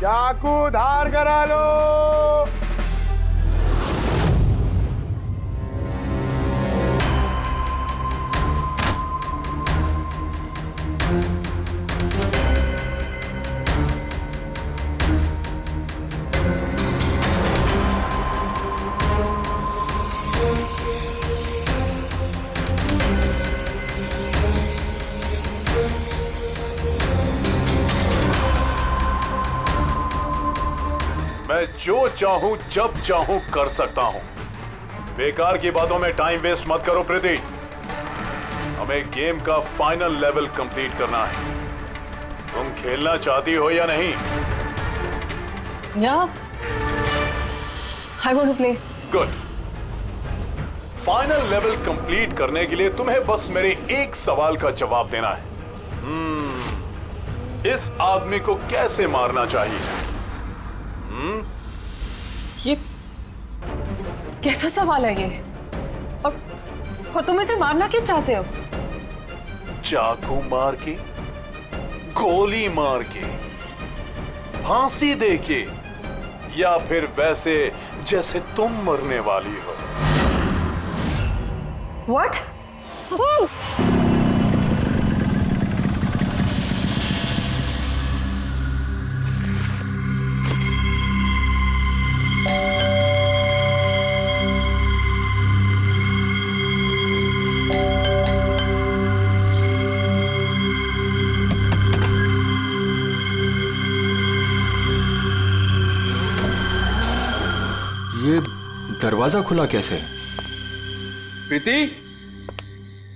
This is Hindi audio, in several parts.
चाकू धार करा लो। मैं जो चाहूं जब चाहूं कर सकता हूं। बेकार की बातों में टाइम वेस्ट मत करो प्रीति। हमें गेम का फाइनल लेवल कंप्लीट करना है। तुम खेलना चाहती हो या नहीं? Yeah, I want to play. Good. Final level complete करने के लिए तुम्हें बस मेरे एक सवाल का जवाब देना है। इस आदमी को कैसे मारना चाहिए? ये कैसा सवाल है ये? और तुम इसे मारना क्यों चाहते हो? चाकू मार के, गोली मार के, फांसी दे के, या फिर वैसे जैसे तुम मरने वाली हो? What? ये दरवाजा खुला कैसे? प्रीति,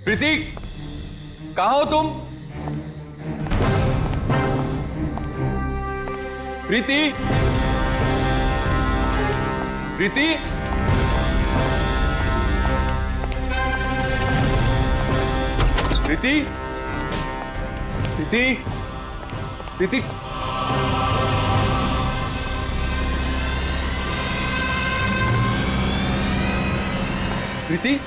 प्रीति, कहाँ हो तुम? प्रीति, प्रीति, प्रीति, प्रीति, प्रीति, प्रीति,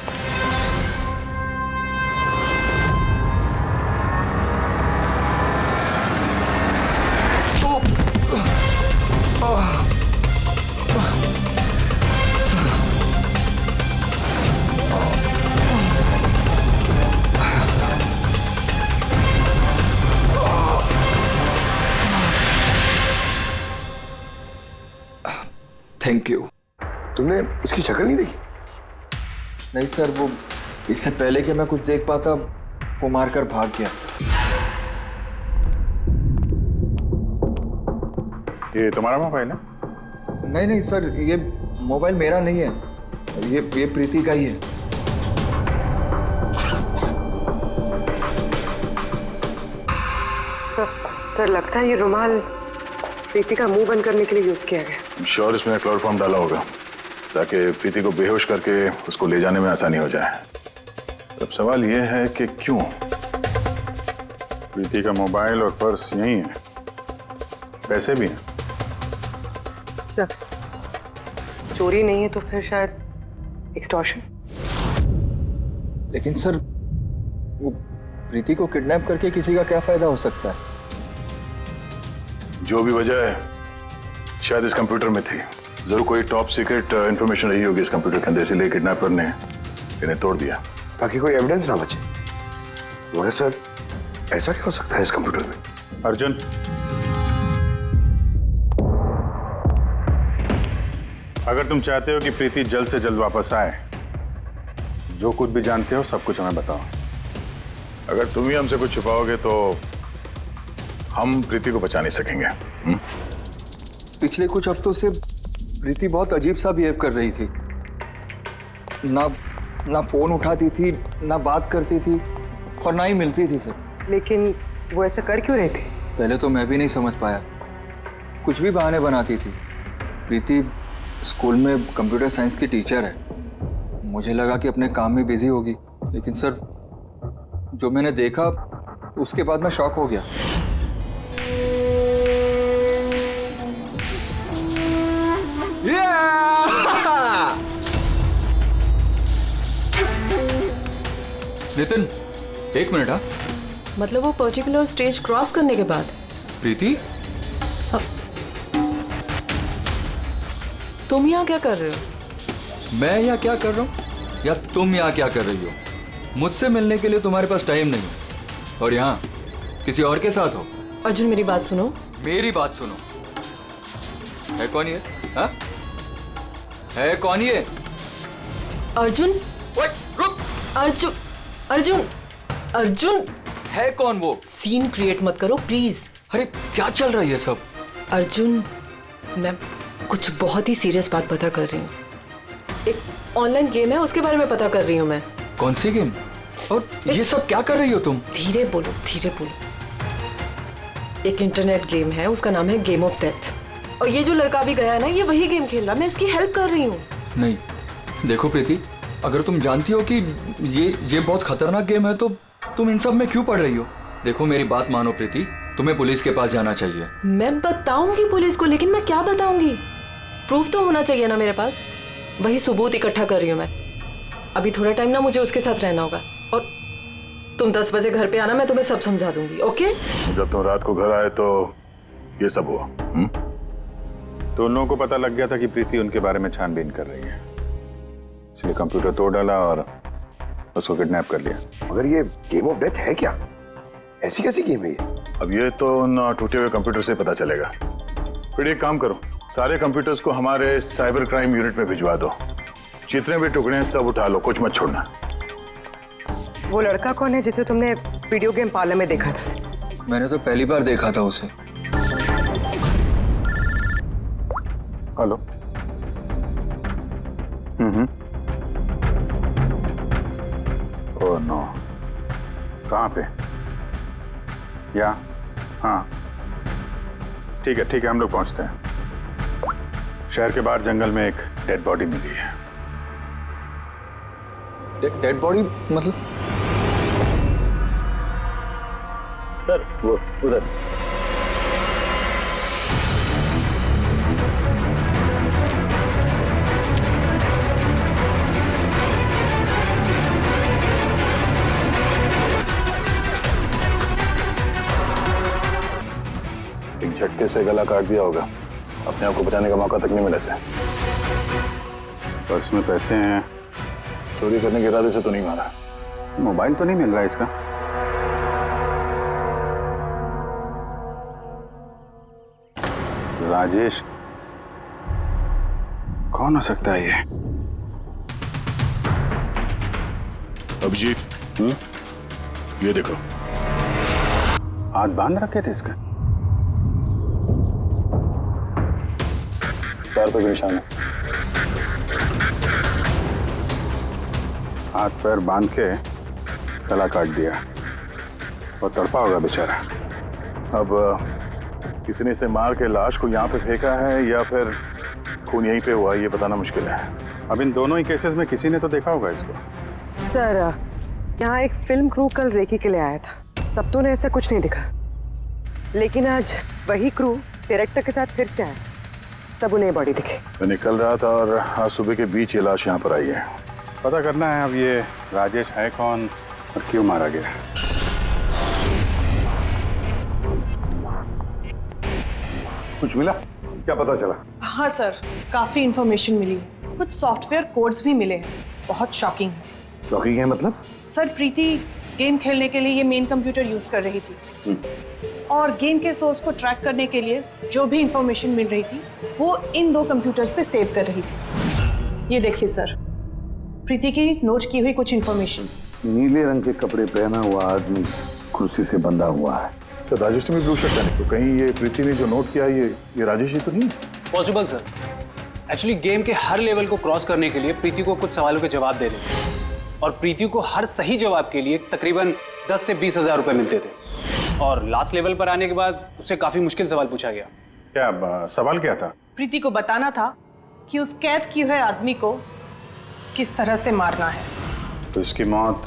थैंक यू। तुमने उसकी शक्ल नहीं देखी? नहीं सर, वो इससे पहले कि मैं कुछ देख पाता वो मारकर भाग गया। ये तुम्हारा मोबाइल है? नहीं नहीं सर, ये मोबाइल मेरा नहीं है, ये प्रीति का ही है। सर लगता है ये रुमाल प्रीति का मुंह बंद करने के लिए यूज किया गया। श्योर इसमें क्लोरोफॉर्म डाला होगा ताकि प्रीति को बेहोश करके उसको ले जाने में आसानी हो जाए। अब सवाल यह है कि क्यों? प्रीति का मोबाइल और पर्स यही है, पैसे भी हैं। सर चोरी नहीं है तो फिर शायद एक्सटॉर्शन। लेकिन सर, वो प्रीति को किडनैप करके किसी का क्या फायदा हो सकता है? जो भी वजह है शायद इस कंप्यूटर में थी। जरूर कोई टॉप सीक्रेट इंफॉर्मेशन रही होगी इस कंप्यूटर के अंदर, इसलिए किडनैपर ने इन्हें तोड़ दिया ताकि कोई एविडेंस ना बचे। मगर सर, ऐसा क्या हो सकता है इस कंप्यूटर में? अर्जुन, अगर तुम चाहते हो कि प्रीति जल्द से जल्द वापस आए, जो कुछ भी जानते हो सब कुछ हमें बताओ। अगर तुम ही हमसे कुछ छुपाओगे तो हम प्रीति को बचा नहीं सकेंगे। पिछले कुछ हफ्तों से प्रीति बहुत अजीब सा बिहेव कर रही थी। ना फोन उठाती थी, ना बात करती थी और ना ही मिलती थी सर। लेकिन वो ऐसा कर क्यों रही थी? पहले तो मैं भी नहीं समझ पाया, कुछ भी बहाने बनाती थी। प्रीति स्कूल में कंप्यूटर साइंस की टीचर है, मुझे लगा कि अपने काम में बिजी होगी, लेकिन सर जो मैंने देखा उसके बाद मैं शॉक हो गया। नितिन, एक मिनट। हाँ, मतलब वो पर्टिकुलर स्टेज क्रॉस करने के बाद? प्रीति, तुम यहाँ क्या कर रहे हो? मैं यहाँ क्या कर रहा हूँ या तुम यहाँ क्या कर रही हो? मुझसे मिलने के लिए तुम्हारे पास टाइम नहीं है और यहाँ किसी और के साथ हो। अर्जुन मेरी बात सुनो। मेरी बात सुनो। है कौन ये? हाँ? है कौन ये? अर्जुन। ओए, रुक। अर्जुन अर्जुन अर्जुन। है कौन वो? सीन क्रिएट मत करो प्लीज। अरे क्या चल रहा है ये सब? अर्जुन मैं कुछ बहुत ही सीरियस बात पता कर रही हूँ। एक ऑनलाइन गेम है उसके बारे में पता कर रही हूँ मैं। कौन सी गेम? और ये सब क्या कर रही हो तुम? धीरे बोलो धीरे बोलो। एक इंटरनेट गेम है उसका नाम है गेम ऑफ डेथ और ये जो लड़का भी गया है ना ये वही गेम खेल रहा है। मैं इसकी हेल्प कर रही हूँ। नहीं देखो प्रीति, अगर तुम जानती हो कि ये बहुत खतरनाक गेम है तो तुम इन सब में क्यों पड़ रही हो? देखो मेरी बात मानो प्रीति, तुम्हें पुलिस के पास जाना चाहिए। मैं बताऊंगी पुलिस को, लेकिन मैं क्या बताऊंगी? प्रूफ तो होना चाहिए ना मेरे पास। वही सबूत इकट्ठा कर रही हूँ मैं। अभी थोड़ा टाइम ना मुझे उसके साथ रहना होगा और तुम 10 बजे घर पे आना, मैं तुम्हें सब समझा दूंगी। ओके? जब तुम रात को घर आए तो ये सब हुआ। तो उन लोगों को पता लग गया था कि प्रीति उनके बारे में छानबीन कर रही है, इसलिए कंप्यूटर तोड़ डाला और उसको किडनैप कर लिया। मगर ये गेम ऑफ डेथ है क्या? ऐसी कैसी गेम है ये? अब ये तो उन टूटे हुए कंप्यूटर से पता चलेगा। फिर एक काम करो, सारे कंप्यूटर्स को हमारे साइबर क्राइम यूनिट में भिजवा दो। जितने भी टुकड़े हैं सब उठा लो, कुछ मत छोड़ना। वो लड़का कौन है जिसे तुमने वीडियो गेम पार्लर में देखा था? मैंने तो पहली बार देखा था उसे। हेलो। ओह नो, कहाँ पे? या हाँ ठीक है हम लोग पहुंचते हैं। शहर के बाहर जंगल में एक डेड बॉडी मिली है। डेड बॉडी मतलब? सर वो उधर। एक झटके से गला काट दिया होगा, अपने आप को बचाने का मौका तक नहीं मिला से। पर्स में पैसे हैं, चोरी करने के इरादे से तो नहीं मारा। मोबाइल तो नहीं मिल रहा है इसका। राजेश कौन हो सकता है ये? अभिजीत, ये देखो। हाथ बांध रखे थे इसका। पैर पे भी निशान है। हाथ पैर बांध के गला काट दिया और तड़पा होगा बेचारा। अब किसी ने इसे मार के लाश को यहाँ पे फेंका है या फिर खून यहीं पे हुआ, ये बताना मुश्किल है। अब इन दोनों ही केसेस में किसी ने तो देखा होगा इसको। सर यहाँ एक फिल्म क्रू कल रेकी के लिए आया था, तब तो उन्हें ऐसा कुछ नहीं दिखा, लेकिन आज वही क्रू डायरेक्टर के साथ फिर से आया, तब उन्हें बॉडी दिखी। मैं निकल रहा था और आज सुबह के बीच ये लाश यहाँ पर आई है। पता करना है अब ये राजेश है कौन और क्यों मारा गया। कुछ मिला? क्या पता चला? हाँ सर, काफी इंफॉर्मेशन मिली है। कुछ सॉफ्टवेयर कोड्स भी मिले हैं, बहुत शॉकिंग है। शॉकिंग है मतलब? सर प्रीति गेम खेलने के लिए ये मेन कंप्यूटर यूज कर रही थी और गेम के सोर्स को ट्रैक करने के लिए जो भी इंफॉर्मेशन मिल रही थी वो इन 2 कंप्यूटर्स पे सेव कर रही थी। ये देखिए सर, प्रीति की नोट की हुई कुछ इंफॉर्मेशंस। नीले रंग के कपड़े पहना हुआ आदमी कुर्सी से बंधा हुआ है। सर राजेश ने भी ब्लू शर्ट पहनी, तो कहीं ये प्रीति ने जो नोट किया ये राजेश ही तो नहीं? Possible sir. एक्चुअली गेम के हर लेवल को क्रॉस करने के लिए प्रीति को कुछ सवालों के जवाब दे रहे थे और प्रीति को हर सही जवाब के लिए तकरीबन 10 से 20 हज़ार रुपए मिलते थे और लास्ट लेवल पर आने के बाद उससे काफी मुश्किल सवाल पूछा गया। क्या सवाल क्या था? प्रीति को बताना था कि उस कैद किए हुए आदमी को किस तरह से मारना है। तो इसकी मौत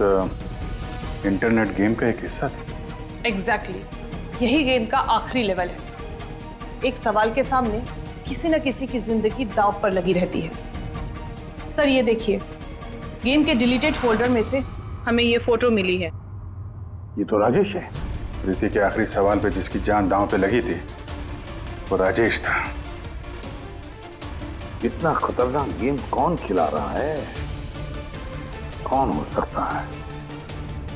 इंटरनेट गेम का एक हिस्सा थी? एग्जैक्टली, यही गेम का आखिरी लेवल है। एक सवाल के सामने किसी न किसी की जिंदगी दांव पर लगी रहती है। सर ये देखिए, गेम के डिलीटेड फोल्डर में से हमें ये फोटो मिली है। ये तो राजेश है। प्रीति के आखिरी सवाल पे जिसकी जान दांव पे लगी थी वो राजेश था। इतना खतरनाक गेम कौन खिला रहा है? कौन हो सकता है?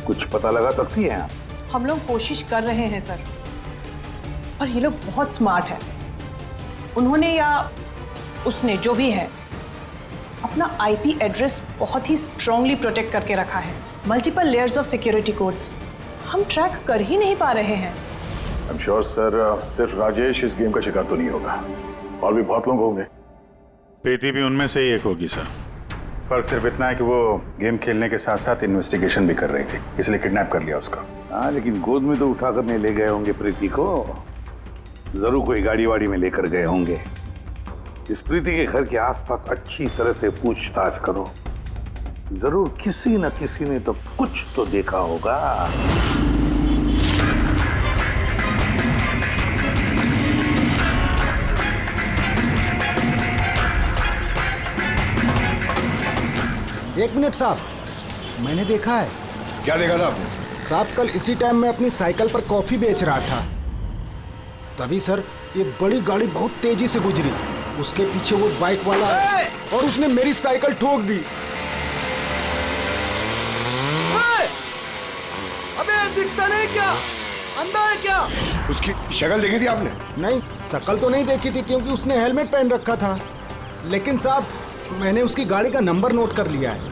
कुछ पता लगा सकती हैं आप? हम लोग कोशिश कर रहे हैं सर, और ये लोग बहुत स्मार्ट है। उन्होंने या उसने जो भी है अपना आईपी एड्रेस बहुत ही स्ट्रांगली प्रोटेक्ट करके रखा है। Multiple layers of security codes हम ट्रैक कर ही नहीं पा रहे हैं। I'm sure, सर सिर्फ राजेश इस गेम का शिकार तो नहीं होगा, और भी बहुत लोग होंगे। प्रीति भी उनमें से ही एक होगी सर। फर्क सिर्फ इतना है कि वो गेम खेलने के साथ साथ इन्वेस्टिगेशन भी कर रही थी, इसलिए किडनैप कर लिया उसका। हाँ, लेकिन गोद में तो उठा कर नहीं ले गए होंगे प्रीति को। जरूर कोई गाड़ी वाड़ी में लेकर गए होंगे। इस प्रीति के घर के आसपास अच्छी तरह से पूछताछ करो। जरूर किसी न किसी ने तो कुछ तो देखा होगा। एक मिनट साहब, मैंने देखा है। क्या देखा था आपने? साहब कल इसी टाइम मैं अपनी साइकिल पर कॉफी बेच रहा था, तभी सर एक बड़ी गाड़ी बहुत तेजी से गुजरी। उसके पीछे वो बाइक वाला है और उसने मेरी साइकिल ठोक दी। अबे दिखता नहीं क्या? अंधा है क्या? उसकी शक्ल देखी थी आपने? नहीं, शक्ल तो नहीं देखी थी क्योंकि उसने हेलमेट पहन रखा था। लेकिन साहब मैंने उसकी गाड़ी का नंबर नोट कर लिया है।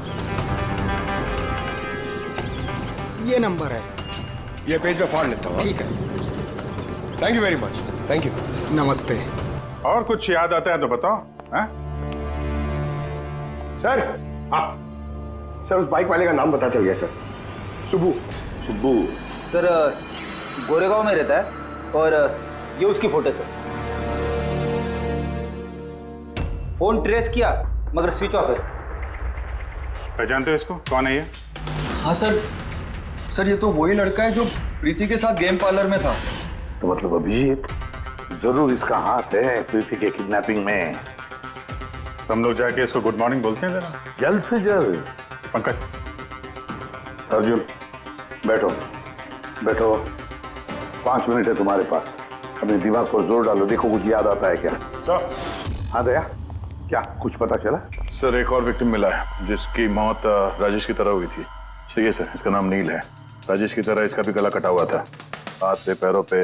ये नंबर है। ये पेज में फाड़ लेता हूँ। ठीक है, thank you very much. Thank you. नमस्ते। और कुछ याद आता है तो बताओ। हाँ? सर, हाँ सर, उस बाइक वाले का नाम पता चल गया सर। सुब्बू। सुब्बू सर गोरेगांव में रहता है, और ये उसकी फोटो सर। फोन ट्रेस किया मगर स्विच ऑफ है। पहचानते हो इसको? कौन है ये? हाँ सर ये तो वही लड़का है जो प्रीति के साथ गेम पार्लर में था। तो मतलब अभिजीत जरूर इसका हाथ है प्रीति के किडनैपिंग में। हम लोग जाके इसको गुड मॉर्निंग बोलते हैं जरा, जल्द से जल्द। पंकज। अर्जुन बैठो बैठो, 5 मिनट है तुम्हारे पास। अपने दिमाग पर जोर डालो, देखो कुछ याद आता है क्या। तो हाँ दया, क्या कुछ पता चला? सर एक और विक्टिम मिला है जिसकी मौत राजेश की तरह हुई थी। ठीक है सर, इसका नाम नील है। राजेश की तरह इसका भी गला कटा हुआ था, हाथ पे पैरों पे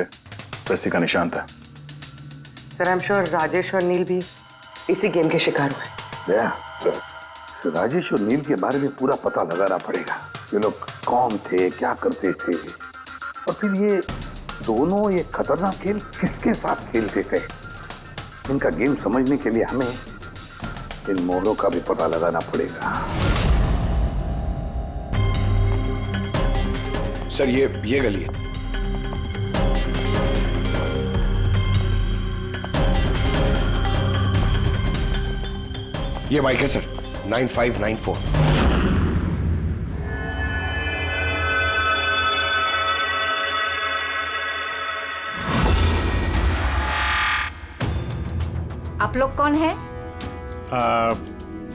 रस्सी का निशान था। Sir I am sure Rajesh और नील भी इसी गेम के शिकार हुए। दया, राजेश और नील के बारे में पूरा पता लगाना पड़ेगा। ये लोग कौन थे, क्या करते थे, और फिर ये दोनों ये खतरनाक खेल किसके साथ खेलते थे। इनका गेम समझने के लिए हमें इन मोड़ों का भी पता लगाना पड़ेगा। सर ये गली है। ये बाइक है सर, 9594। आप लोग कौन है?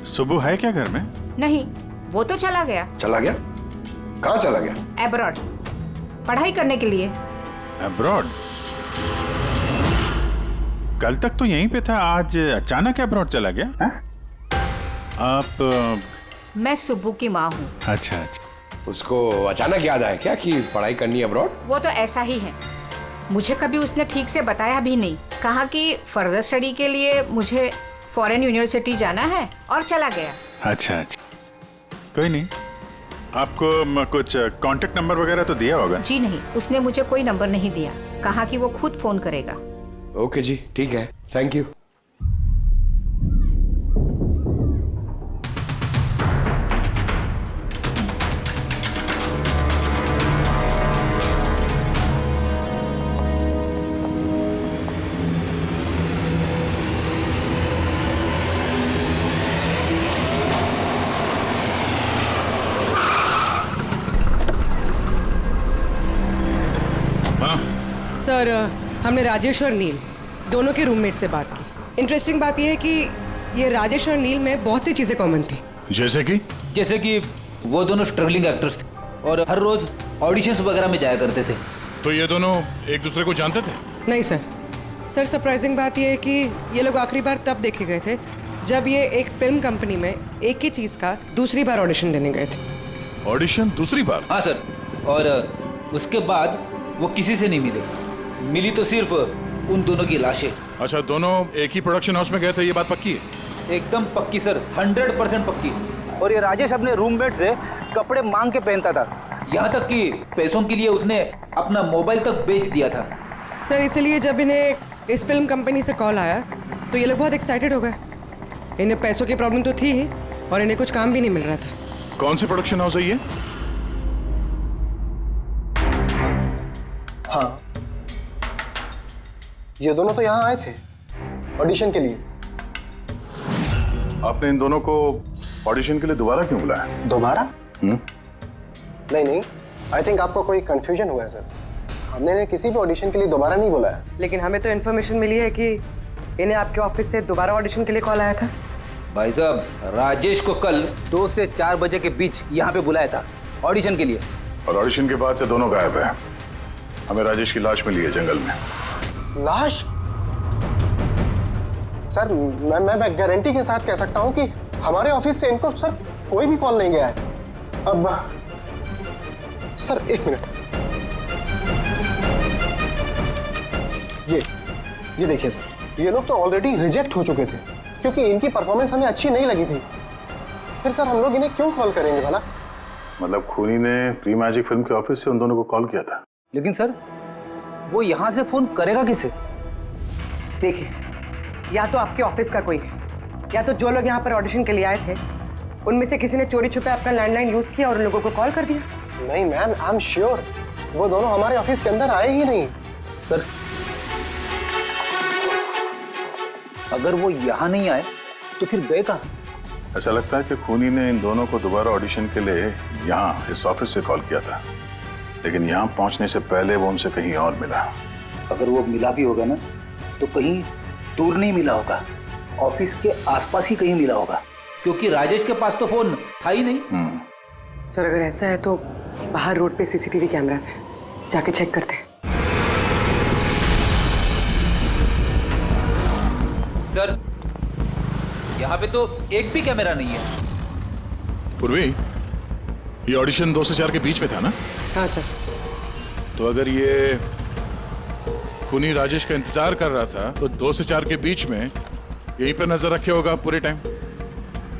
सुबह है क्या घर में? नहीं, वो तो चला गया। चला गया? कहाँ चला गया? एब्रॉड, पढ़ाई करने के लिए। एब्रॉड? कल तक तो यहीं पे था, आज अचानक एब्रॉड चला गया है? आप? मैं सुब्बू की माँ हूँ। अच्छा। उसको अचानक याद आया क्या कि पढ़ाई करनी है अब्रॉड? वो तो ऐसा ही है, मुझे कभी उसने ठीक से बताया भी नहीं। कहा कि फर्दर स्टडी के लिए मुझे फॉरेन यूनिवर्सिटी जाना है और चला गया। अच्छा, कोई नहीं। आपको कुछ कांटेक्ट नंबर वगैरह तो दिया होगा? जी नहीं, उसने मुझे कोई नंबर नहीं दिया। कहा कि वो खुद फोन करेगा। ओके जी, ठीक है, थैंक यू। सर हमने राजेश और नील दोनों के रूममेट से बात की। इंटरेस्टिंग बात यह है कि ये राजेश और नील में बहुत सी चीज़ें कॉमन थी। जैसे कि वो दोनों स्ट्रगलिंग एक्टर्स थे और हर रोज ऑडिशंस वगैरह में जाया करते थे। तो ये दोनों एक दूसरे को जानते थे? नहीं सर, सरप्राइजिंग बात यह है कि ये लोग आखिरी बार तब देखे गए थे जब ये एक फिल्म कंपनी में एक ही चीज का दूसरी बार ऑडिशन देने गए थे। ऑडिशन दूसरी बार? हाँ सर, और उसके बाद वो किसी से नहीं मिले। मिली तो सिर्फ उन दोनों की लाशें। अच्छा, दोनों एक ही प्रोडक्शन हाउस में गए थे, ये बात पक्की है? एकदम पक्की सर, 100% पक्की। और ये राजेश अपने रूममेट से कपड़े मांग के पहनता था, यहाँ तक कि पैसों के लिए उसने अपना मोबाइल तक बेच दिया था। सर इसलिए जब इन्हें इस फिल्म कंपनी से कॉल आया तो ये लोग बहुत एक्साइटेड हो गए। इन्हें पैसों की प्रॉब्लम तो थी ही और इन्हें कुछ काम भी नहीं मिल रहा था। कौन से प्रोडक्शन हाउस है ये? हाँ, ये दोनों तो यहाँ आए थे ऑडिशन के लिए। आपने इन दोनों को ऑडिशन के लिए दोबारा क्यों बुलाया? दोबारा? नहीं, आई थिंक आपको कोई कंफ्यूजन हुआ है सर। हमने इन्हें किसी भी ऑडिशन के लिए दोबारा नहीं बुलाया। लेकिन हमें तो इन्फॉर्मेशन मिली है कि इन्हें आपके ऑफिस से दोबारा ऑडिशन के लिए कॉल आया था। भाई साहब, राजेश को कल 2 से 4 बजे के बीच यहाँ पे बुलाया था ऑडिशन के लिए। और ऑडिशन के बाद से दोनों गायब है। हमें राजेश की लाश मिली है जंगल में। लाश? सर मैं गारंटी के साथ कह सकता हूँ कि हमारे ऑफिस से इनको सर कोई भी कॉल नहीं गया है। अब सर एक मिनट, ये देखिए सर, ये लोग तो ऑलरेडी रिजेक्ट हो चुके थे क्योंकि इनकी परफॉर्मेंस हमें अच्छी नहीं लगी थी। फिर सर हम लोग इन्हें क्यों कॉल करेंगे भला? मतलब खूनी ने प्री मैजिक फिल्म के ऑफिस से उन दोनों को कॉल किया था। लेकिन सर वो यहाँ से फोन करेगा किसे? देखिए, या तो आपके ऑफिस का कोई है, या तो जो लोग यहाँ पर ऑडिशन के लिए आए थे उनमें से किसी ने चोरी छुपे अपना लैंडलाइन यूज किया और उन लोगों को कॉल कर दिया। नहीं मैम, आई एम श्योर वो दोनों हमारे ऑफिस के अंदर आए ही नहीं। सर अगर वो यहाँ नहीं आए तो फिर गए कहाँ? ऐसा लगता है कि खूनी ने इन दोनों को दोबारा ऑडिशन के लिए यहाँ इस ऑफिस से कॉल किया था, लेकिन यहाँ पहुँचने से पहले वो उनसे कहीं और मिला। अगर वो मिला भी होगा ना तो कहीं दूर नहीं मिला होगा, ऑफिस के आसपास ही कहीं मिला होगा, क्योंकि राजेश के पास तो फोन था ही नहीं। सर अगर ऐसा है तो बाहर रोड पे सीसीटीवी कैमरास है, जाके चेक करते हैं। सर यहाँ पे तो एक भी कैमरा नहीं है। पूर्वी, ये ऑडिशन 2 से 4 के बीच में था ना? हाँ सर। तो अगर ये खूनी राजेश का इंतजार कर रहा था तो 2 से 4 के बीच में यहीं पर नजर रखे होगा पूरे टाइम।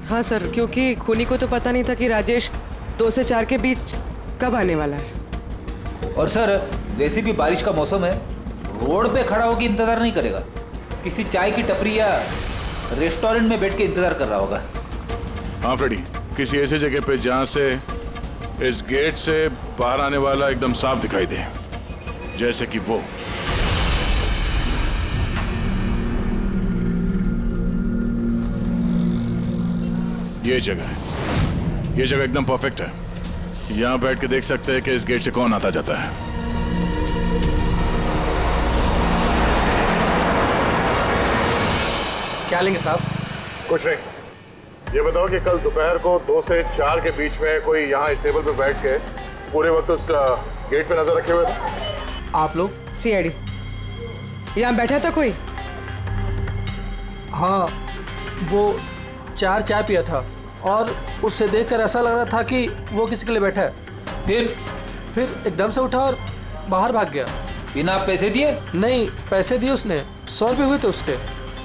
हाँ सर, क्योंकि खूनी को तो पता नहीं था कि राजेश 2 से 4 के बीच कब आने वाला है। और सर वैसे भी बारिश का मौसम है, रोड पे खड़ा होकर इंतजार नहीं करेगा, किसी चाय की टपरी या रेस्टोरेंट में बैठ के इंतजार कर रहा होगा। हाँ फ्रेडी, किसी ऐसे जगह पे जहां से इस गेट से बाहर आने वाला एकदम साफ दिखाई दे, जैसे कि वो। ये जगह है, ये जगह एकदम परफेक्ट है। यहां बैठ के देख सकते हैं कि इस गेट से कौन आता जाता है। क्या लेंगे साहब? कुछ नहीं, ये बताओ कि कल दोपहर को 2 से 4 के बीच में कोई यहाँ इस टेबल पे बैठ के पूरे वक्त उस गेट पे नजर रखे हुए थे? आप लोग? सीआईडी। यहाँ बैठा था कोई? हाँ, वो 4 चाय पिया था और उससे देखकर ऐसा लग रहा था कि वो किसी के लिए बैठा है। फिर एकदम से उठा और बाहर भाग गया। बिना पैसे दिए? नहीं, पैसे दिए उसने, 100 रुपये हुए थे उसके,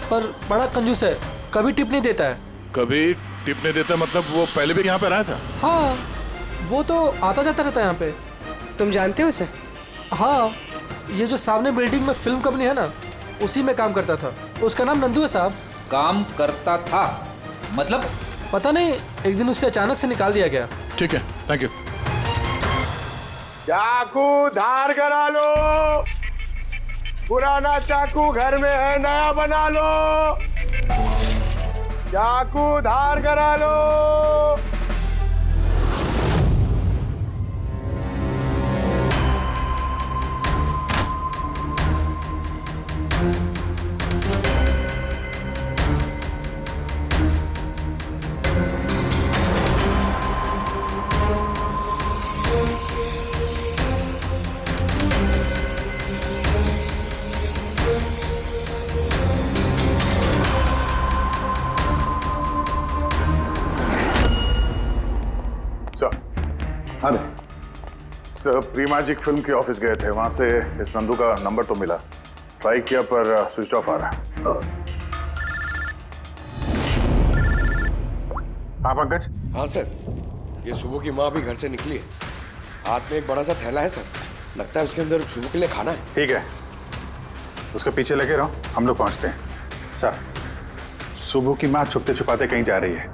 पर बड़ा कंजूस है, कभी टिप नहीं देता है। कभी टिप नहीं देता मतलब वो पहले भी यहाँ पे रहा था? हाँ, वो तो आता जाता रहता है यहाँ पे। तुम जानते हो उसे? हाँ, ये जो सामने बिल्डिंग में फिल्म कंपनी है ना, उसी में काम करता था। उसका नाम नंदू है साहब। काम करता था मतलब? पता नहीं, एक दिन उससे अचानक से निकाल दिया गया। ठीक है, थैंक यू। चाकू धार करा लो, पुराना चाकू घर में है, नया बना लो। चाकू धार करा लो। प्री मैजिक फिल्म के ऑफिस गए थे, वहां से इस नंदू का नंबर तो मिला, ट्राई किया पर स्विच ऑफ आ रहा है। हाँ पंकज। हाँ सर, ये सुबह की माँ भी घर से निकली है, हाथ में एक बड़ा सा थैला है सर, लगता है उसके अंदर सुबह के लिए खाना है। ठीक है, उसके पीछे लगे रहो, हम लोग पहुंचते हैं। सर, सुबह की माँ छुपते छुपाते कहीं जा रही है,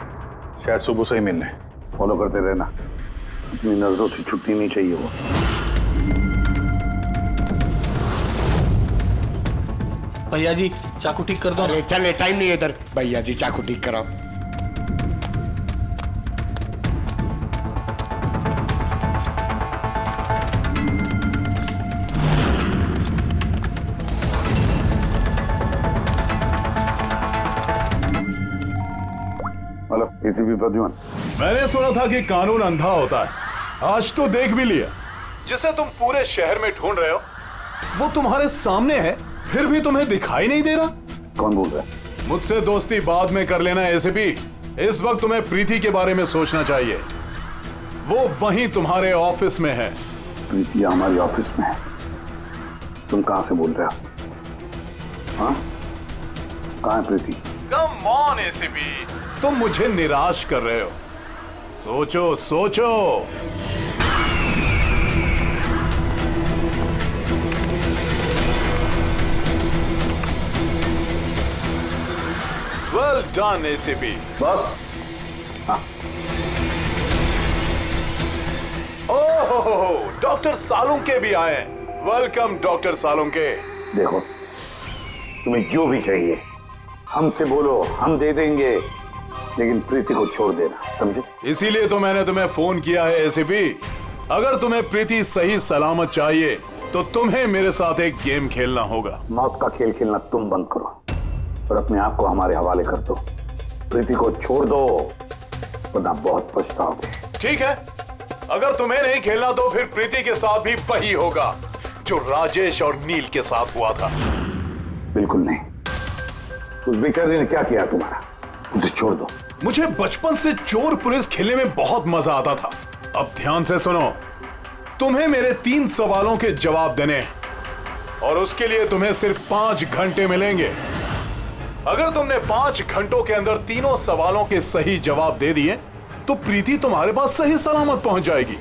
शायद सुबह से ही मिलने। फॉलो करते रहना, अपनी नजरों से छुट्टी नहीं चाहिए वो। भैया जी चाकू ठीक कर दो। चल, टाइम नहीं है इधर। भैया जी चाकू ठीक कराओ। Hello, ACP Pradyuman. मैंने सुना था कि कानून अंधा होता है, आज तो देख भी लिया। जिसे तुम पूरे शहर में ढूंढ रहे हो वो तुम्हारे सामने है, फिर भी तुम्हें दिखाई नहीं दे रहा। कौन बोल रहा है? मुझसे दोस्ती बाद में कर लेना एसीपी, इस वक्त तुम्हें प्रीति के बारे में सोचना चाहिए। वो वहीं तुम्हारे ऑफिस में है। प्रीति हमारी ऑफिस में है? तुम कहां से बोल रहे हो? हाँ, कहां है प्रीति? कम ऑन एसीपी, तुम मुझे निराश कर रहे हो। सोचो सोचो। Well done ACP. बस। हाँ। ओह, डॉक्टर सालुंके भी आए हैं। Welcome doctor Salunke. देखो, तुम्हें जो भी चाहिए हमसे बोलो, हम दे देंगे, लेकिन प्रीति को छोड़ देना, समझे? इसीलिए तो मैंने तुम्हें फोन किया है एसीपी। अगर तुम्हें प्रीति सही सलामत चाहिए तो तुम्हें मेरे साथ एक गेम खेलना होगा। मौत का खेल खेलना तुम बंद करो और अपने आप को हमारे हवाले कर दो। प्रीति को छोड़ दो, वरना बहुत पछताओगे। ठीक है, अगर तुम्हें नहीं खेलना तो फिर प्रीति के साथ भी वही होगा जो राजेश और नील के साथ हुआ था। बिल्कुल नहीं। उस बेचारे ने क्या किया तुम्हारा? उसे छोड़ दो। मुझे बचपन से चोर पुलिस खेलने में बहुत मजा आता था। अब ध्यान से सुनो, तुम्हें मेरे 3 सवालों के जवाब देने और उसके लिए तुम्हें सिर्फ 5 घंटे मिलेंगे। अगर तुमने 5 घंटों के अंदर तीनों सवालों के सही जवाब दे दिए तो प्रीति तुम्हारे पास सही सलामत पहुंच जाएगी।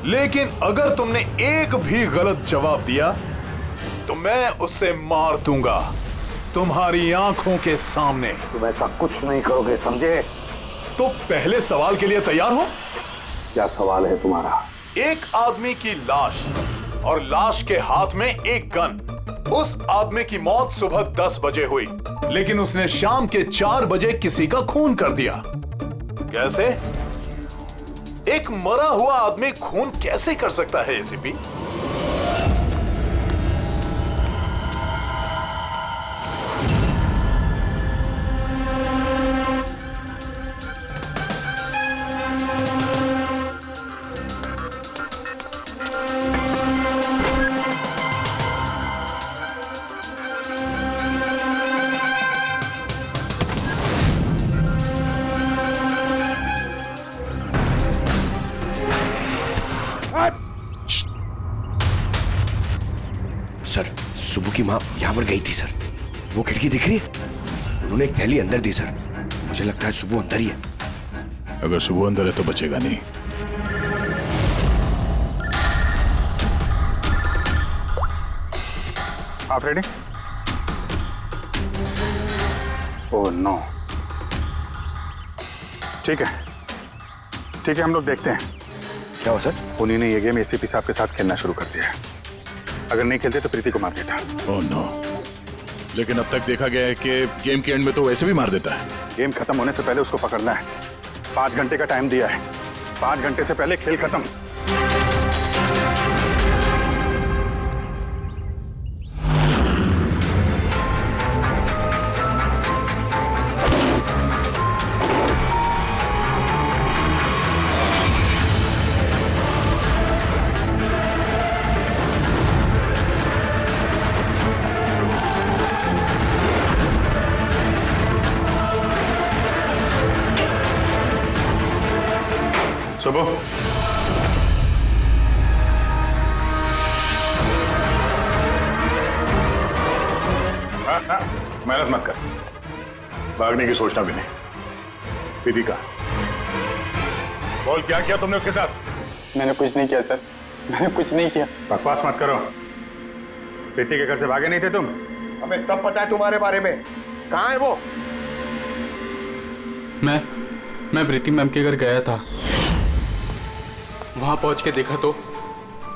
लेकिन अगर तुमने एक भी गलत जवाब दिया तो मैं उससे मार दूंगा तुम्हारी आंखों के सामने। तुम ऐसा कुछ नहीं करोगे, समझे? तो पहले सवाल के लिए तैयार हो? क्या सवाल है तुम्हारा? एक आदमी की लाश और लाश के हाथ में एक गन। उस आदमी की मौत सुबह 10 बजे हुई, लेकिन उसने शाम के 4 बजे किसी का खून कर दिया। कैसे? एक मरा हुआ आदमी खून कैसे कर सकता है एसीपी? सर, सुबह की माँ यहाँ पर गई थी सर, वो खिड़की दिख रही है, उन्होंने एक थैली अंदर दी सर। मुझे लगता है सुबह अंदर ही है। अगर सुबह अंदर है तो बचेगा नहीं। आप रेडी? Oh no. ठीक है, ठीक है, हम लोग देखते हैं। क्या हो सर? उन्हीं ने ये गेम एसीपी साहब के साथ खेलना शुरू कर दिया है। अगर नहीं खेलते तो प्रीति को मार देता। ओह नो, लेकिन अब तक देखा गया है कि गेम के एंड में तो वैसे भी मार देता है। गेम खत्म होने से पहले उसको पकड़ना है। 5 घंटे का टाइम दिया है, 5 घंटे से पहले खेल खत्म। सुबह मेहनत मत कर, भागने की सोचना भी नहीं। प्रीति का बोल, क्या किया तुमने उसके साथ? मैंने कुछ नहीं किया सर, मैंने कुछ नहीं किया। बकवास मत करो। प्रीति के घर से भागे नहीं थे तुम? हमें सब पता है तुम्हारे बारे में। कहाँ है वो? मैं प्रीति मैम के घर गया था। वहां पहुंच के देखा तो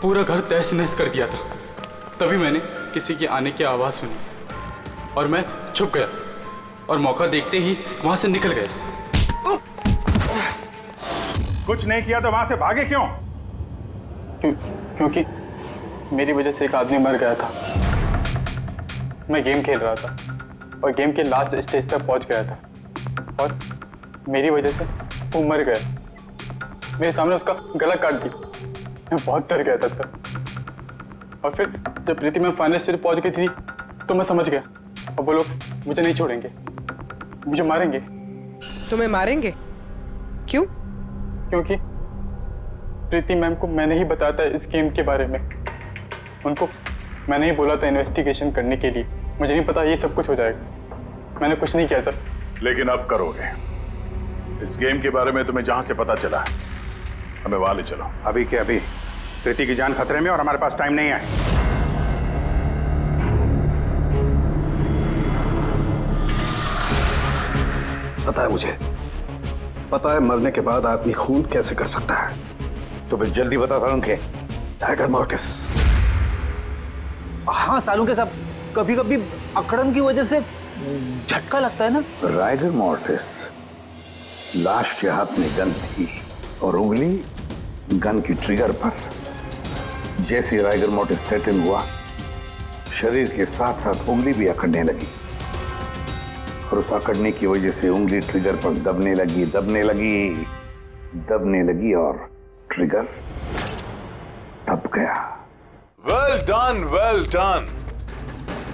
पूरा घर तहस नहस कर दिया था। तभी मैंने किसी की आने की आवाज़ सुनी और मैं छुप गया और मौका देखते ही वहां से निकल गया। कुछ नहीं किया तो वहां से भागे क्यों? क्योंकि मेरी वजह से एक आदमी मर गया था। मैं गेम खेल रहा था और गेम के लास्ट स्टेज तक पहुंच गया था और मेरी वजह से वो मर गया। मेरे सामने उसका गला काट दिया। मैं बहुत डर गया था सर। और फिर जब प्रीति मैम फाइनल स्टेज पहुंच गई थी तो मैं समझ गया और वो लोग मुझे नहीं छोड़ेंगे, मुझे मारेंगे। तुम्हें मारेंगे? क्यों? क्योंकि प्रीति मैम को मैंने ही बताया था इस गेम के बारे में। उनको मैंने ही बोला था इन्वेस्टिगेशन करने के लिए। मुझे नहीं पता ये सब कुछ हो जाएगा। मैंने कुछ नहीं किया सर। लेकिन अब करोगे। इस गेम के बारे में तुम्हें जहां से पता चला हमें वहां ले चलो। अभी के अभी। प्रीति की जान खतरे में और हमारे पास टाइम नहीं है। पता है मुझे, पता है मरने के बाद आदमी खून कैसे कर सकता है। तो फिर जल्दी बता सालुंके के। Tiger mortis. हाँ सालुंके साहब, कभी कभी अकड़न की वजह से झटका लगता है ना। राइगर मॉर्टिस लाश के हाथ में गन थी और उंगली गन की ट्रिगर पर। जैसे राइगर मॉर्टिस सेटिंग हुआ, शरीर के साथ साथ उंगली भी अकड़ने लगी और उस अकड़ने की वजह से उंगली ट्रिगर पर दबने लगी और ट्रिगर दब गया। Well done.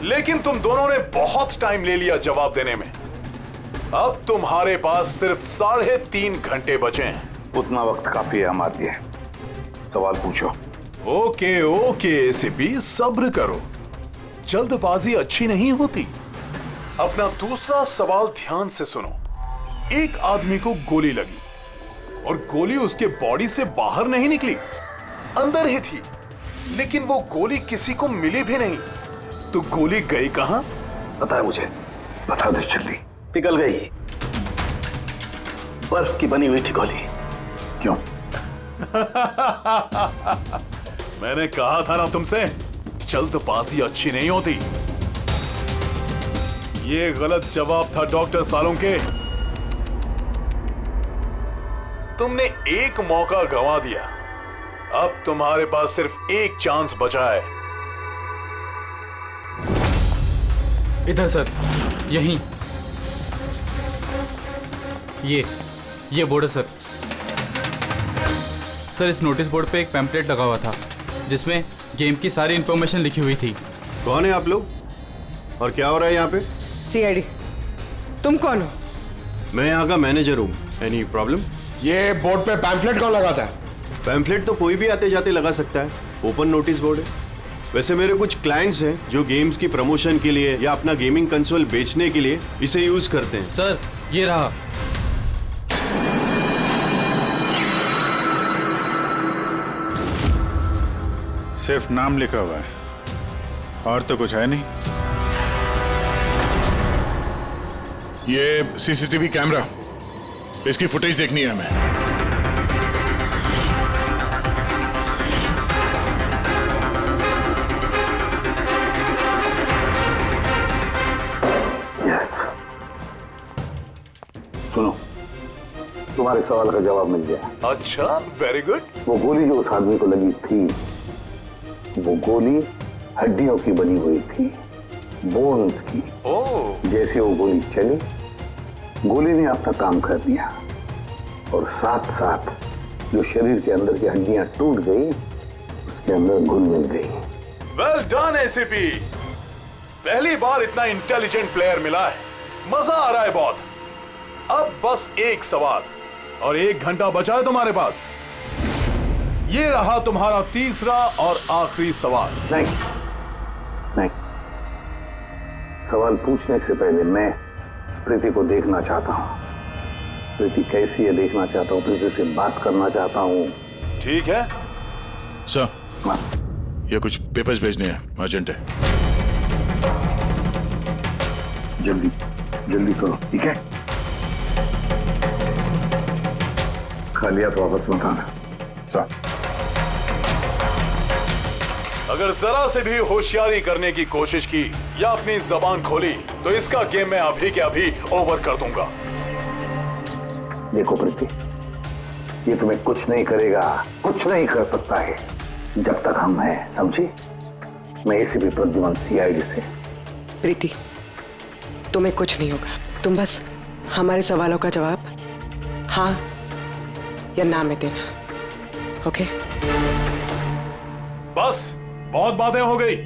लेकिन तुम दोनों ने बहुत टाइम ले लिया जवाब देने में। अब तुम्हारे पास सिर्फ 3.5 घंटे बचे हैं। उतना वक्त काफी है हमारे लिए। सवाल पूछो। ओके एसीपी, सब्र करो, जल्दबाजी अच्छी नहीं होती। अपना दूसरा सवाल ध्यान से सुनो। एक आदमी को गोली लगी और गोली उसके बॉडी से बाहर नहीं निकली, अंदर ही थी। लेकिन वो गोली किसी को मिली भी नहीं। तो गोली गई कहां? पता है मुझे। बता दे जल्दी। पिघल गई। बर्फ की बनी हुई थी गोली। क्यों? मैंने कहा था ना तुमसे, जल्दबाजी अच्छी नहीं होती। ये गलत जवाब था डॉक्टर सालुंके। तुमने एक मौका गंवा दिया। अब तुम्हारे पास सिर्फ एक चांस बचा है। इधर सर, यहीं। ये बोर्ड है सर। सर, इस नोटिस बोर्ड पे एक पैम्पलेट लगा हुआ था जिसमें गेम की सारी इंफॉर्मेशन लिखी हुई थी। कौन है आप लोग और क्या हो रहा है यहाँ पे? सीआईडी। तुम कौन हो? मैं यहाँ का मैनेजर हूँ। Any problem? ये बोर्ड पे पैम्फलेट कौन लगाता है? पैम्फलेट तो कोई भी आते जाते लगा सकता है। ओपन नोटिस बोर्ड है। वैसे मेरे कुछ क्लाइंट्स हैं जो गेम्स की प्रमोशन के लिए या अपना गेमिंग कंसोल बेचने के लिए इसे यूज करते हैं। सर, ये रहा। सिर्फ नाम लिखा हुआ है और तो कुछ है नहीं। ये सीसीटीवी कैमरा, इसकी फुटेज देखनी है हमें। सुनो, तुम्हारे सवाल का जवाब मिल गया। अच्छा, वेरी गुड। वो गोली जो उस आदमी को लगी थी, वो गोली हड्डियों की बनी हुई थी, बोन्स की। जैसे वो गोली चली, गोली ने अपना काम कर दिया और साथ साथ जो शरीर के अंदर की हड्डियां टूट गई, उसके अंदर घुल मिल गई। वेल डन एसीपी, पहली बार इतना इंटेलिजेंट प्लेयर मिला है। मजा आ रहा है बहुत। अब बस एक सवाल और 1 घंटा बचा है तुम्हारे पास। ये रहा तुम्हारा तीसरा और आखिरी सवाल। नहीं, सवाल पूछने से पहले मैं प्रीति को देखना चाहता हूँ। प्रीति कैसी है देखना चाहता हूँ, प्रीति से बात करना चाहता हूँ। ठीक है सर, ये कुछ पेपर्स भेजने हैं, अर्जेंट है। जल्दी जल्दी करो, ठीक है? खा लिया तो वापस मत आना। सर, अगर जरा से भी होशियारी करने की कोशिश की या अपनी जबान खोली तो इसका गेम मैं अभी के अभी ओवर कर दूंगा। देखो प्रीति, ये तुम्हें कुछ नहीं करेगा, कुछ नहीं कर सकता है जब तक हम हैं, समझी? मैं एसीपी प्रद्युमन, सीआईडी से। प्रीति, तुम्हें कुछ नहीं होगा। तुम बस हमारे सवालों का जवाब हाँ या ना में देना, ओके? बस बहुत बातें हो गई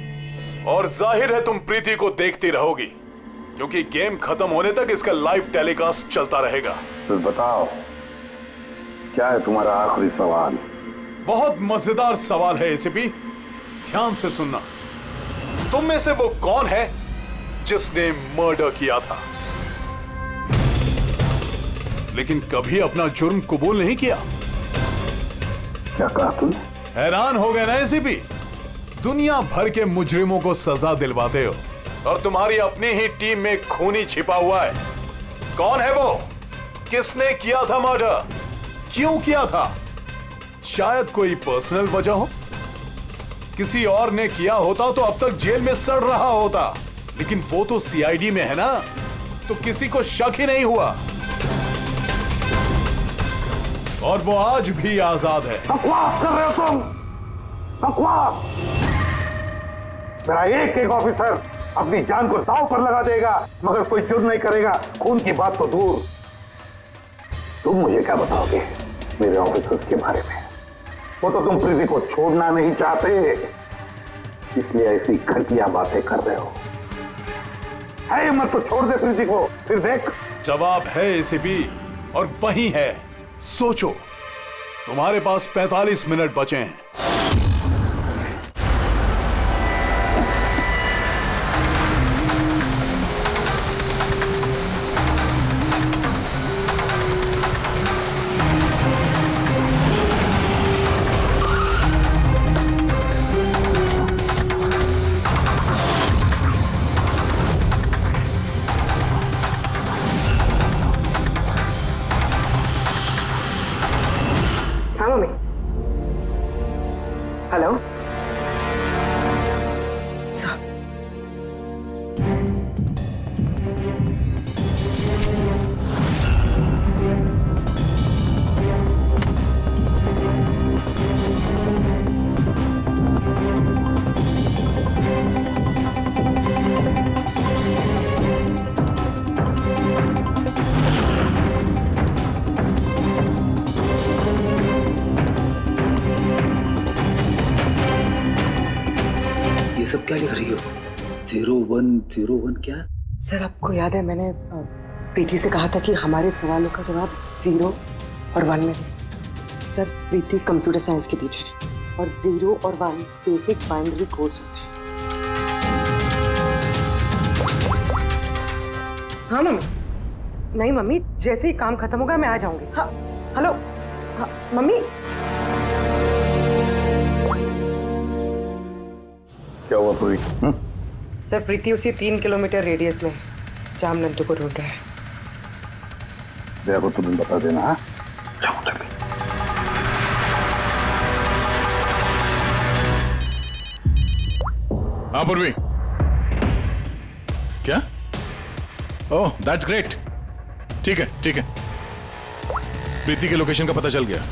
और जाहिर है तुम प्रीति को देखती रहोगी क्योंकि गेम खत्म होने तक इसका लाइव टेलीकास्ट चलता रहेगा। तो बताओ, क्या है तुम्हारा आखिरी सवाल? बहुत मजेदार सवाल है एसीपी, ध्यान से सुनना। तुम में से वो कौन है जिसने मर्डर किया था लेकिन कभी अपना जुर्म कबूल नहीं किया? क्या कहा तुमने? हैरान हो गए ना एसीपी? दुनिया भर के मुजरिमों को सजा दिलवाते हो और तुम्हारी अपनी ही टीम में खूनी छिपा हुआ है। कौन है वो? किसने किया था मर्डर? क्यों किया था? शायद कोई पर्सनल वजह हो। किसी और ने किया होता तो अब तक जेल में सड़ रहा होता, लेकिन वो तो सीआईडी में है ना, तो किसी को शक ही नहीं हुआ और वो आज भी आजाद है। बकवास कर रहे हो तुम, बकवास! मेरा एक ऑफिसर अपनी जान को दांव पर लगा देगा मगर कोई जुर्म नहीं करेगा। खून की बात तो दूर, तुम मुझे क्या बताओगे मेरे ऑफिसर्स के बारे में? वो तो तुम प्रीति को छोड़ना नहीं चाहते, इसलिए ऐसी घटिया बातें कर रहे हो। है हिम्मत तो छोड़ दे प्रीति को, फिर देख। जवाब है एसीपी और वही है। सोचो, तुम्हारे पास 45 मिनट बचे हैं। हेलो सब क्या लिख रही हो? 0101 क्या? सर, आपको याद है मैंने प्रीति से कहा था कि हमारे सवालों का जवाब 0 और 1 में दें। सर, प्रीति कंप्यूटर साइंस की टीचर है और 0 और 1 बेसिक बाइनरी कोड्स होते हैं। हाँ मम्मी। नहीं मम्मी, जैसे ही काम खत्म होगा मैं आ जाऊंगी। हाँ, हेलो। हाँ मम्मी। क्या हुआ पूरी? सर, प्रीति उसी 3 किलोमीटर रेडियस में जाम नंदू को ढूंढ रहा है। देखो, तुम्हें बता देना। हाँ पूर्वी, क्या? ओह, दैट्स ग्रेट। ठीक है, ठीक है। प्रीति के लोकेशन का पता चल गया,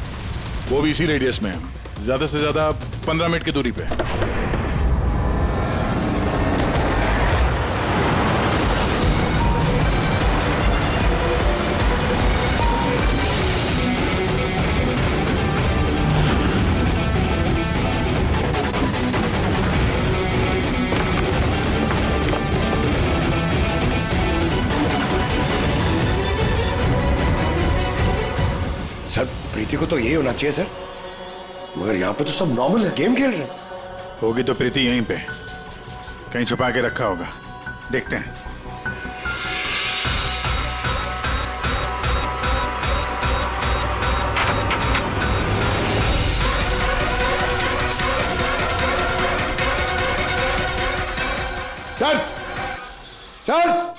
वो भी इसी रेडियस में है, ज्यादा से ज्यादा 15 मिनट की दूरी पे। सर, प्रीति को तो यही होना चाहिए सर, मगर यहाँ पे तो सब नॉर्मल है, गेम खेल रहे हैं। होगी तो प्रीति यहीं पे कहीं छुपा के रखा होगा। देखते हैं। सर सर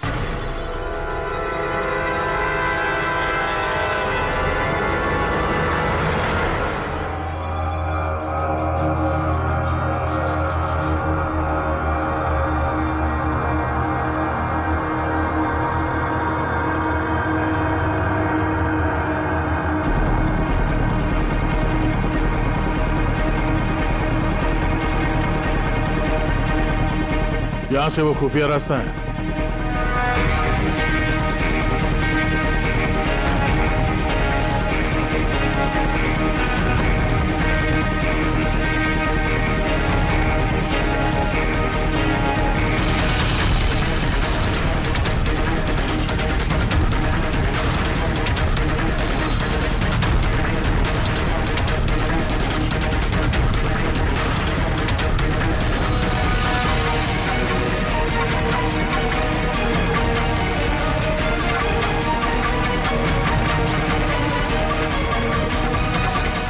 यहां से वो खुफिया रास्ता है।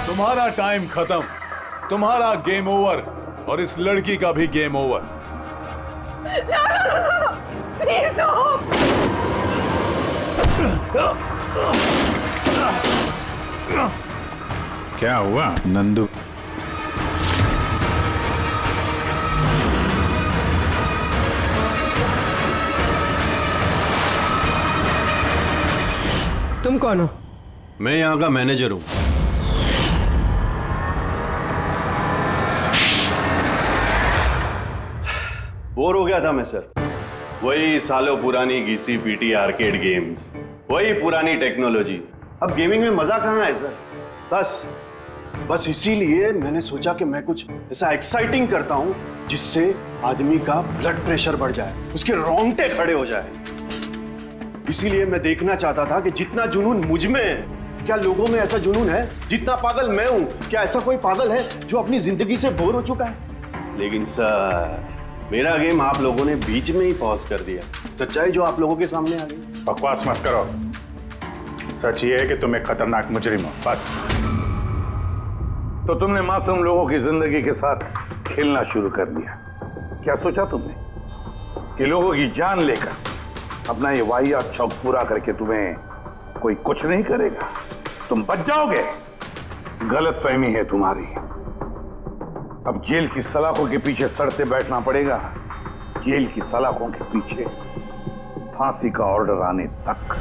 तुम्हारा टाइम खत्म, तुम्हारा गेम ओवर और इस लड़की का भी गेम ओवर। प्लीज क्या हुआ नंदू? तुम कौन हो? मैं यहाँ का मैनेजर हूँ। बोर हो गया था मैं सर। वही सालों पुरानी घिसी पीटी आर्केड गेम्स, वही पुरानी टेक्नोलॉजी। अब गेमिंग में मजा कहाँ है सर? बस इसीलिए मैंने सोचा कि मैं कुछ ऐसा एक्साइटिंग करता हूँ जिससे आदमी का ब्लड प्रेशर बढ़ जाए, उसके रोंगटे खड़े हो जाए। इसीलिए मैं देखना चाहता था कि जितना जुनून मुझ में है, क्या लोगों में ऐसा जुनून है? जितना पागल मैं हूं, क्या ऐसा कोई पागल है जो अपनी जिंदगी से बोर हो चुका है? लेकिन सर, मेरा गेम आप लोगों ने बीच में ही पॉज कर दिया। सच्चाई जो आप लोगों के सामने आ गई। बकवास मत करो। सच ये है कि तुम एक खतरनाक मुजरिम हो, बस। तो तुमने मासूम लोगों की जिंदगी के साथ खेलना शुरू कर दिया। क्या सोचा तुमने कि लोगों की जान लेकर अपना ये वाहियात शौक पूरा करके तुम्हें कोई कुछ नहीं करेगा? तुम बच जाओगे। गलतफहमी है तुम्हारी। अब जेल की सलाखों के पीछे सड़ते बैठना पड़ेगा, जेल की सलाखों के पीछे फांसी का ऑर्डर आने तक।